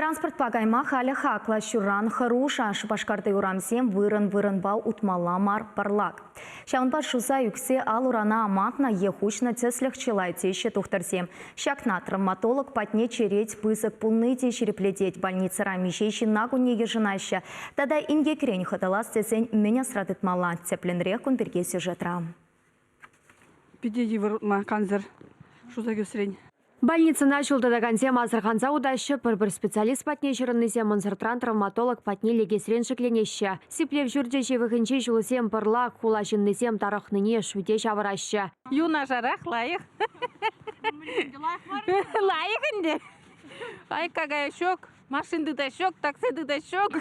Транспорт пагайма халі хакла шуран харуша шыпашкарды урамсем вырын-вырынбау утмаламар парлак. Шаунпа шуза юксе алурана аматна ехучна цеслях челайтеще тухтарсем. Шакна травматолог патне череть пысок пулныте череплететь больница рамищейши нагуне ежинаща. Тада инге крень хаталас цесень меня срадыт мала. Цепленрех кунперге сюжетра. Пидеевр канзер шуза гюсрень. Больница начал дадагансем азырханза удащы бір специалист патне жырыннызем мансыртран травматолог патне легесрен шекленеща. Сиплев жүрде жевігінче жылысем пырлак, хула жыннызем тарахныне шуде шавыраща. Юна жарах лайық. Лайық инде. Ай, какая шок. Машинды да шок, таксиды да шок.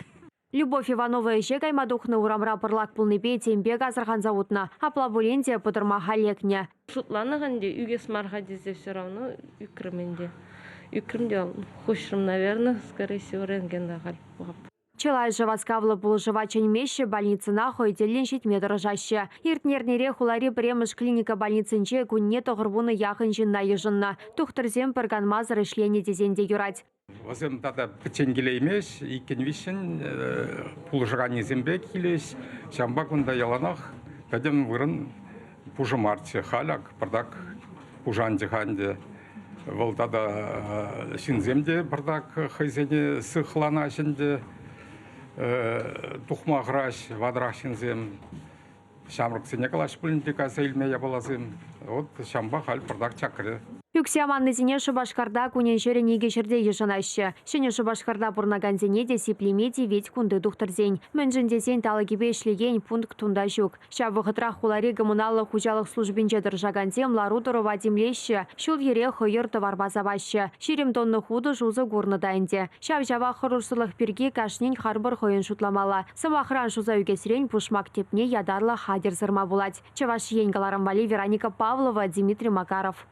Любовь Иванова еше каймадухны урамра пырлак пулныбе тембег азырханза утна. Апла буленде пыдырма халекне. Шутланығанде үйге смарға дезе все равно үкірменде. Үкірімде хошырым, наверное, скорее всего, рентгенда қалып. Челай живацкавлы булыжывачын меші больницына хойделен шетме дырыжашы. Иртнернере хулари премыш клиника больницынче күнне тоғырбуны яқын жынна ежынна. Тухтырзем пырганмазыр ішлене дезенде юрать. Өзім тада піченгеле емес, икен вишін пулжыған езембе келес, шамба күнда яланақ, тәдем вырын пужымарчы халяк, пырдак пужанды ханде. Бұл тада шинземде пырдак хайзене сықлана жінде, тухма ғраш, вадрах шинзем, шамрық сене калаш бүлінде кәсі илме ябалазым. Вот шамба хал пырдак чакыры. Юксиаманны зине Шубашкарда кунен жере негешерде ешанашы. Шене Шубашкарда бурнагандзене де сиплемеде ведь кунды духтырзень. Мэнжінде сен талагебе ишлеген пункт тунда жүк. Шабы хулари коммуналы хужалық службинче дыржагандзем ларудыры вадимлеші, шул ере хойыр товарбазавашы. Ширим тонны худы жузы гурны дайынде. Шаб жава хырурсылық перге кашнен харбыр хойын шутламала. Самахран шуза үгесрен пушмак тепне ядарлы хадер зырма булать. Чаваш енгаларам вали Вероника Павлова, Дмитрий Макаров.